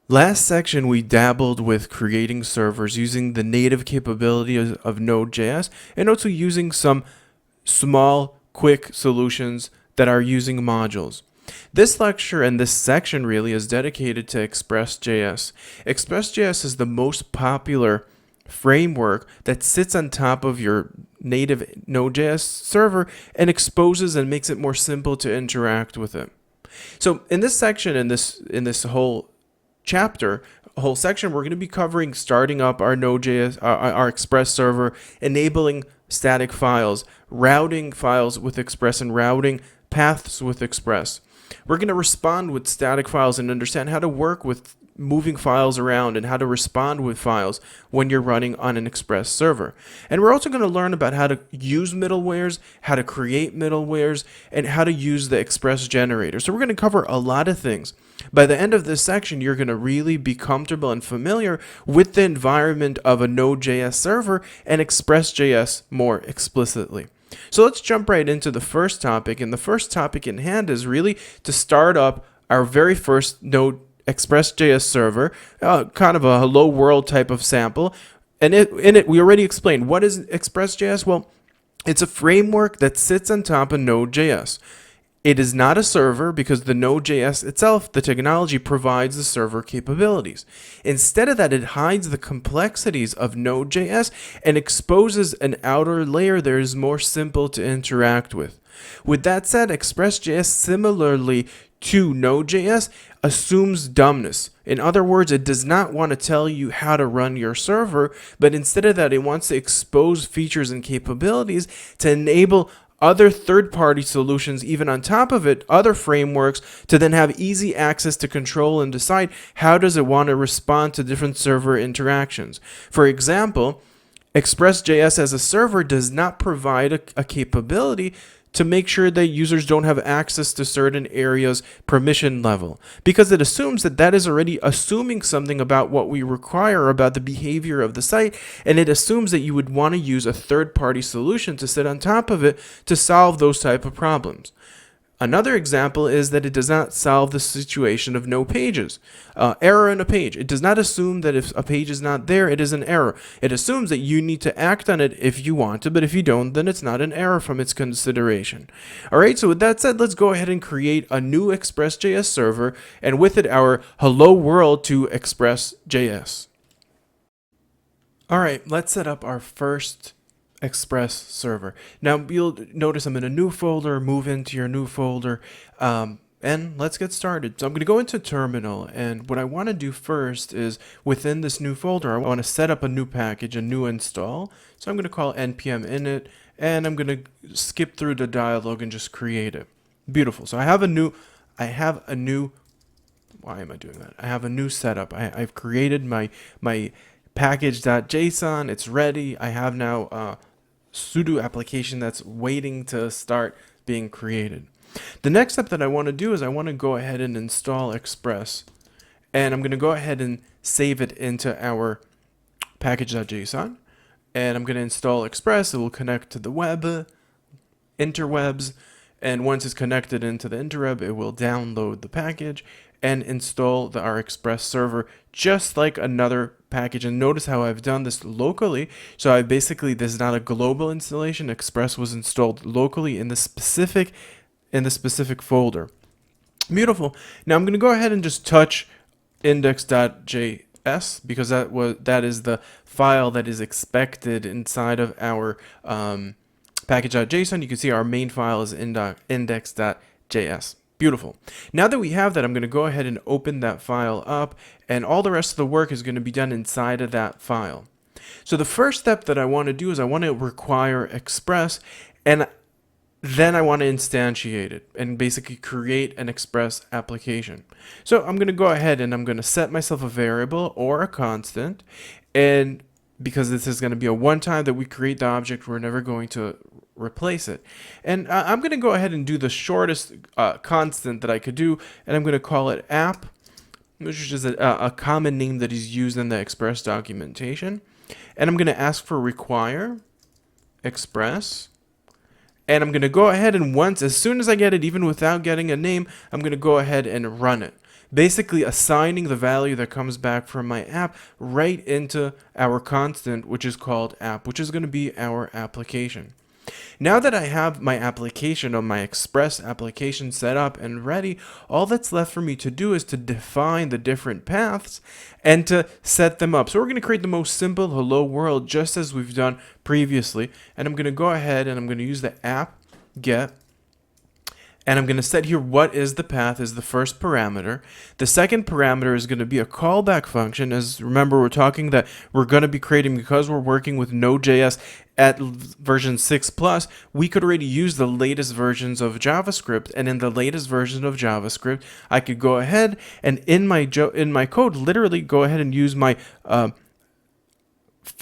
Last section, we dabbled with creating servers using the native capability of Node.js and also using some small, quick solutions that are using modules. This lecture and this section really is dedicated to Express.js. Express.js is the most popular framework that sits on top of your native Node.js server and exposes and makes it more simple to interact with it. So in this section, in this whole chapter, a whole section, we're going to be covering starting up our Node.js, our Express server, enabling static files, routing files with Express, and routing paths with Express. We're going to respond with static files and understand how to work with moving files around and how to respond with files when you're running on an Express server. And we're also going to learn about how to use middlewares, how to create middlewares, and how to use the Express generator. So we're going to cover a lot of things. By the end of this section, you're going to really be comfortable and familiar with the environment of a Node.js server and Express.js more explicitly. So let's jump right into the first topic. And the first topic in hand is really to start up our very first Node Express.js server, kind of a hello world type of sample. And in it, we already explained what is Express.js. Well, it's a framework that sits on top of Node.js. It is not a server because the Node.js itself, the technology, provides the server capabilities. Instead of that, it hides the complexities of Node.js and exposes an outer layer that is more simple to interact with. With that said, Express.js, similarly to Node.js, assumes dumbness. In other words, it does not want to tell you how to run your server, but instead of that, it wants to expose features and capabilities to enable other third-party solutions, even on top of it, other frameworks, to then have easy access to control and decide how does it want to respond to different server interactions. For example, Express.js as a server does not provide a capability to make sure that users don't have access to certain areas permission level, because it assumes that is already assuming something about what we require about the behavior of the site, and it assumes that you would want to use a third-party solution to sit on top of it to solve those type of problems. Another example is that it does not solve the situation of no pages. Error in a page. It does not assume that if a page is not there, it is an error. It assumes that you need to act on it if you want to, but if you don't, then it's not an error from its consideration. All right, so with that said, let's go ahead and create a new Express.js server, and with it, our hello world to Express.js. All right, let's set up our first Express server. Now you'll notice I'm in a new folder, move into your new folder, and let's get started. So I'm going to go into terminal, and what I want to do first is within this new folder, I want to set up a new package, a new install. So I'm going to call npm init, and I'm going to skip through the dialog and just create it. Beautiful. So I have a new, why am I doing that? I have a new setup. I've created my package.json. It's ready. I have now a sudo application that's waiting to start being created. The next step that I want to do is I want to go ahead and install Express, and I'm going to go ahead and save it into our package.json, and I'm going to install Express. It will connect to the web, interwebs, and once it's connected into the interweb, it will download the package and install our Express server just like another package. And notice how I've done this locally. So this is not a global installation. Express was installed locally in the specific folder. Beautiful. Now I'm going to go ahead and just touch index.js because that is the file that is expected inside of our package.json. You can see our main file is index.js. Beautiful. Now that we have that, I'm going to go ahead and open that file up, and all the rest of the work is going to be done inside of that file. So the first step that I want to do is I want to require Express, and then I want to instantiate it and basically create an Express application. So I'm going to go ahead and I'm going to set myself a variable or a constant, and because this is going to be a one time that we create the object, we're never going to replace it. And I'm going to go ahead and do the shortest constant that I could do, and I'm going to call it app, which is a common name that is used in the Express documentation. And I'm going to ask for require Express, and I'm going to go ahead and as soon as I get it, even without getting a name, I'm going to go ahead and run it. basically assigning the value that comes back from my app right into our constant, which is called app, which is going to be our application. Now that I have my application on my Express application set up and ready, all that's left for me to do is to define the different paths and to set them up. So we're going to create the most simple hello world just as we've done previously. And I'm going to go ahead and I'm going to use the app get. And I'm going to set here what is the path is the first parameter. The second parameter is going to be a callback function. As remember, we're talking that we're going to be creating, because we're working with Node.js at version 6 plus, we could already use the latest versions of JavaScript. And in the latest version of JavaScript, I could go ahead and in my code, literally go ahead and use my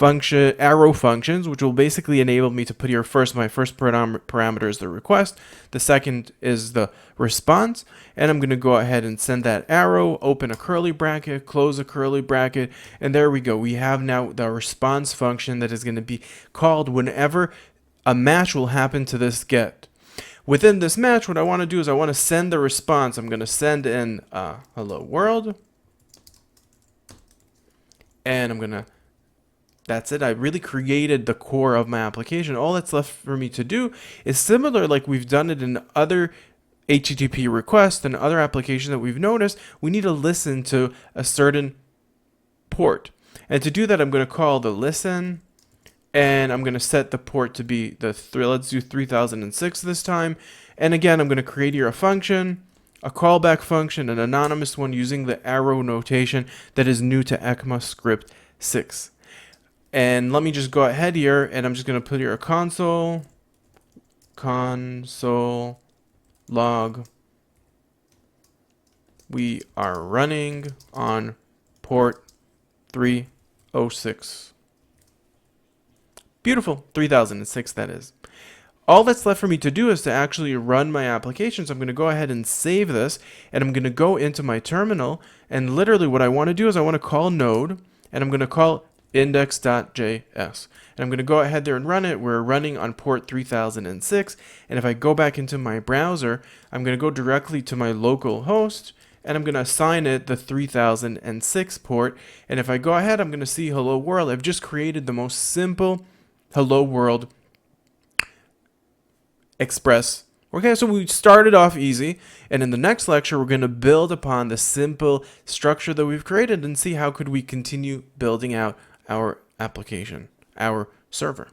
arrow functions, which will basically enable me to put here first, my first parameter is the request, the second is the response, and I'm going to go ahead and send that arrow, open a curly bracket, close a curly bracket, and there we go. We have now the response function that is going to be called whenever a match will happen to this get. Within this match, what I want to do is I want to send the response. I'm going to send in hello world, and I'm going to that's it. I really created the core of my application. All that's left for me to do is similar like we've done it in other HTTP requests and other applications that we've noticed. We need to listen to a certain port. And to do that, I'm going to call the listen, and I'm going to set the port to be let's do 3006 this time. And again, I'm going to create here a function, a callback function, an anonymous one using the arrow notation that is new to ECMAScript 6. And let me just go ahead here, and I'm just going to put here a console log. We are running on port 306. Beautiful, 3006 that is. All that's left for me to do is to actually run my application. So I'm going to go ahead and save this, and I'm going to go into my terminal, and literally what I want to do is I want to call Node, and I'm going to call index.js. And I'm going to go ahead there and run it. We're running on port 3006. And if I go back into my browser, I'm going to go directly to my local host, and I'm going to assign it the 3006 port. And if I go ahead, I'm going to see hello world. I've just created the most simple hello world Express. Okay, so we started off easy, and in the next lecture, we're going to build upon the simple structure that we've created and see how could we continue building out our application, our server.